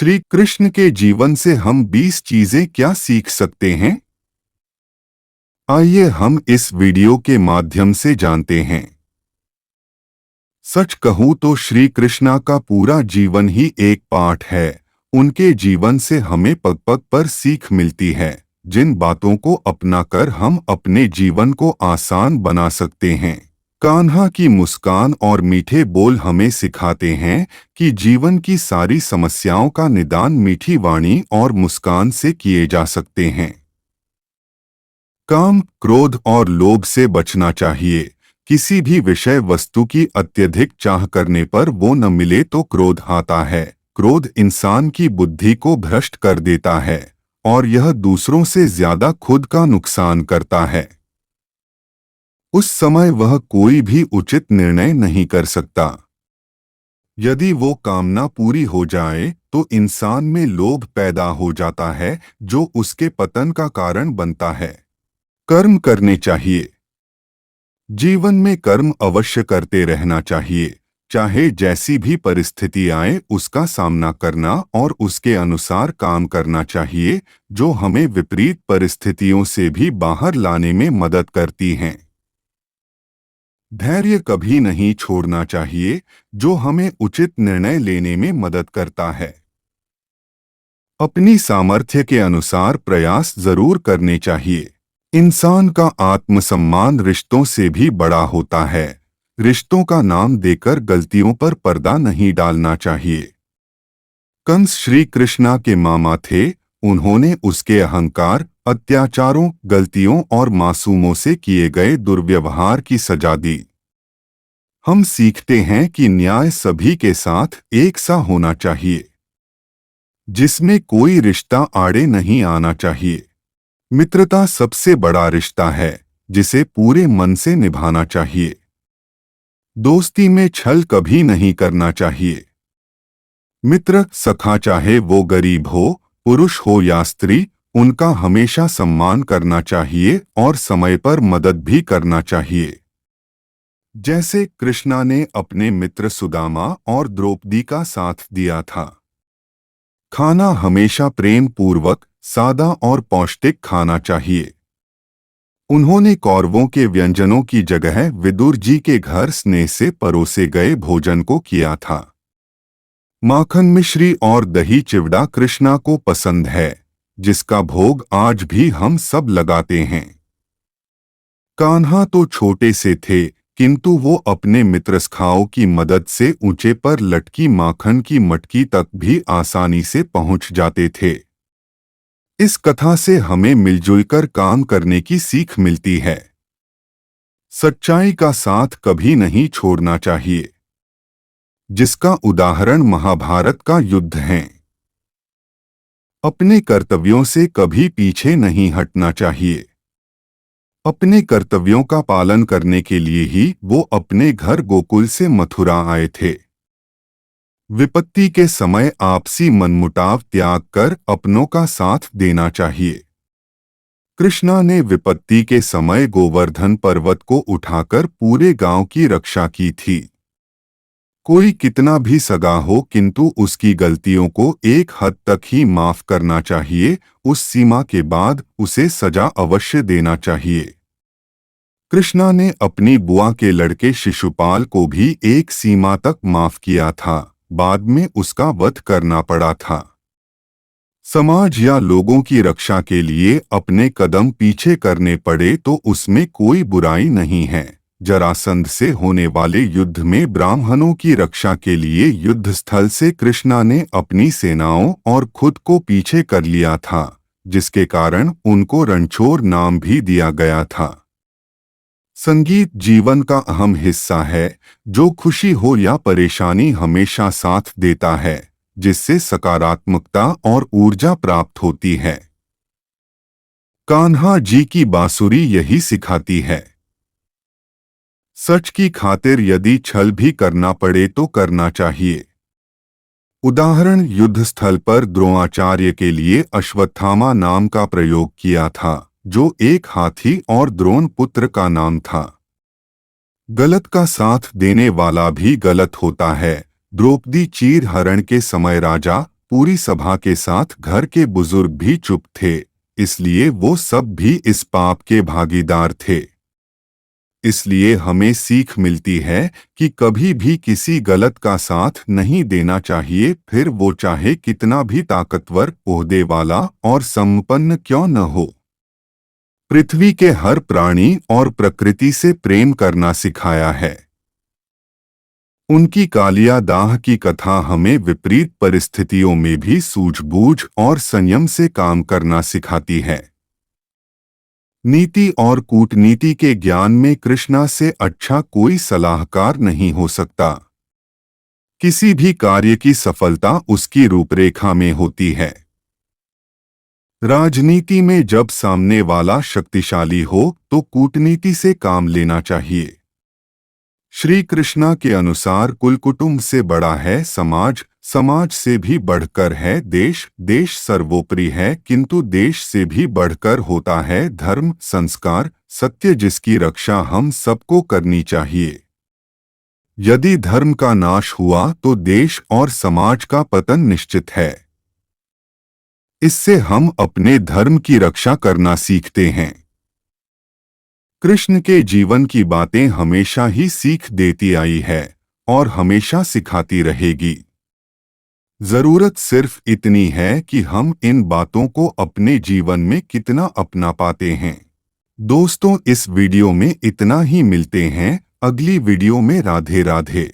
श्री कृष्ण के जीवन से हम 20 चीजें क्या सीख सकते हैं? आइए हम इस वीडियो के माध्यम से जानते हैं। सच कहूं तो श्री कृष्णा का पूरा जीवन ही एक पाठ है। उनके जीवन से हमें पग पग पर सीख मिलती है, जिन बातों को अपनाकर हम अपने जीवन को आसान बना सकते हैं। कान्हा की मुस्कान और मीठे बोल हमें सिखाते हैं कि जीवन की सारी समस्याओं का निदान मीठी वाणी और मुस्कान से किए जा सकते हैं। काम, क्रोध और लोभ से बचना चाहिए। किसी भी विषय वस्तु की अत्यधिक चाह करने पर वो न मिले तो क्रोध आता है। क्रोध इंसान की बुद्धि को भ्रष्ट कर देता है और यह दूसरों से ज्यादा खुद का नुकसान करता है। उस समय वह कोई भी उचित निर्णय नहीं कर सकता। यदि वो कामना पूरी हो जाए तो इंसान में लोभ पैदा हो जाता है, जो उसके पतन का कारण बनता है। कर्म करने चाहिए। जीवन में कर्म अवश्य करते रहना चाहिए, चाहे जैसी भी परिस्थिति आए उसका सामना करना और उसके अनुसार काम करना चाहिए, जो हमें विपरीत परिस्थितियों से भी बाहर लाने में मदद करती हैं। धैर्य कभी नहीं छोड़ना चाहिए, जो हमें उचित निर्णय लेने में मदद करता है। अपनी सामर्थ्य के अनुसार प्रयास जरूर करने चाहिए। इंसान का आत्मसम्मान रिश्तों से भी बड़ा होता है। रिश्तों का नाम देकर गलतियों पर पर्दा नहीं डालना चाहिए। कंस श्री कृष्णा के मामा थे। उन्होंने उसके अहंकार, अत्याचारों, गलतियों और मासूमों से किए गए दुर्व्यवहार की सजा दी। हम सीखते हैं कि न्याय सभी के साथ एक सा होना चाहिए, जिसमें कोई रिश्ता आड़े नहीं आना चाहिए। मित्रता सबसे बड़ा रिश्ता है, जिसे पूरे मन से निभाना चाहिए। दोस्ती में छल कभी नहीं करना चाहिए। मित्र, सखा चाहे वो गरीब हो, पुरुष हो या स्त्री, उनका हमेशा सम्मान करना चाहिए और समय पर मदद भी करना चाहिए। जैसे कृष्णा ने अपने मित्र सुदामा और द्रौपदी का साथ दिया था। खाना हमेशा प्रेम पूर्वक, सादा और पौष्टिक खाना चाहिए। उन्होंने कौरवों के व्यंजनों की जगह विदुर जी के घर स्नेह से परोसे गए भोजन को किया था। माखन, मिश्री और दही चिवड़ा कृष्णा को पसंद है, जिसका भोग आज भी हम सब लगाते हैं। कान्हा तो छोटे से थे, किंतु वो अपने मित्र सखाओं की मदद से ऊंचे पर लटकी माखन की मटकी तक भी आसानी से पहुंच जाते थे। इस कथा से हमें मिलजुल कर काम करने की सीख मिलती है। सच्चाई का साथ कभी नहीं छोड़ना चाहिए, जिसका उदाहरण महाभारत का युद्ध है। अपने कर्तव्यों से कभी पीछे नहीं हटना चाहिए। अपने कर्तव्यों का पालन करने के लिए ही वो अपने घर गोकुल से मथुरा आए थे। विपत्ति के समय आपसी मनमुटाव त्याग कर अपनों का साथ देना चाहिए। कृष्णा ने विपत्ति के समय गोवर्धन पर्वत को उठाकर पूरे गांव की रक्षा की थी। कोई कितना भी सगा हो, किंतु उसकी गलतियों को एक हद तक ही माफ करना चाहिए। उस सीमा के बाद उसे सजा अवश्य देना चाहिए। कृष्णा ने अपनी बुआ के लड़के शिशुपाल को भी एक सीमा तक माफ किया था, बाद में उसका वध करना पड़ा था। समाज या लोगों की रक्षा के लिए अपने कदम पीछे करने पड़े तो उसमें कोई बुराई नहीं है। जरासंध से होने वाले युद्ध में ब्राह्मणों की रक्षा के लिए युद्ध स्थल से कृष्णा ने अपनी सेनाओं और खुद को पीछे कर लिया था, जिसके कारण उनको रणछोड़ नाम भी दिया गया था। संगीत जीवन का अहम हिस्सा है, जो खुशी हो या परेशानी हमेशा साथ देता है, जिससे सकारात्मकता और ऊर्जा प्राप्त होती है। कान्हा जी की बांसुरी यही सिखाती है। सच की खातिर यदि छल भी करना पड़े तो करना चाहिए। उदाहरण, युद्ध स्थल पर द्रोणाचार्य के लिए अश्वत्थामा नाम का प्रयोग किया था, जो एक हाथी और द्रोण पुत्र का नाम था। गलत का साथ देने वाला भी गलत होता है। द्रौपदी चीर हरण के समय राजा पूरी सभा के साथ घर के बुजुर्ग भी चुप थे, इसलिए वो सब भी इस पाप के भागीदार थे। इसलिए हमें सीख मिलती है कि कभी भी किसी गलत का साथ नहीं देना चाहिए, फिर वो चाहे कितना भी ताकतवर, ओहदे वाला और संपन्न क्यों न हो। पृथ्वी के हर प्राणी और प्रकृति से प्रेम करना सिखाया है। उनकी कालिया दाह की कथा हमें विपरीत परिस्थितियों में भी सूझबूझ और संयम से काम करना सिखाती है। नीति और कूटनीति के ज्ञान में कृष्णा से अच्छा कोई सलाहकार नहीं हो सकता। किसी भी कार्य की सफलता उसकी रूपरेखा में होती है। राजनीति में जब सामने वाला शक्तिशाली हो तो कूटनीति से काम लेना चाहिए। श्री कृष्णा के अनुसार कुल कुटुंब से बड़ा है समाज, समाज से भी बढ़कर है देश, देश सर्वोपरि है किंतु देश से भी बढ़कर होता है धर्म, संस्कार, सत्य जिसकी रक्षा हम सबको करनी चाहिए। यदि धर्म का नाश हुआ तो देश और समाज का पतन निश्चित है। इससे हम अपने धर्म की रक्षा करना सीखते हैं। कृष्ण के जीवन की बातें हमेशा ही सीख देती आई है और हमेशा सिखाती रहेगी। जरूरत सिर्फ इतनी है कि हम इन बातों को अपने जीवन में कितना अपना पाते हैं। दोस्तों, इस वीडियो में इतना ही, मिलते हैं अगली वीडियो में। राधे राधे।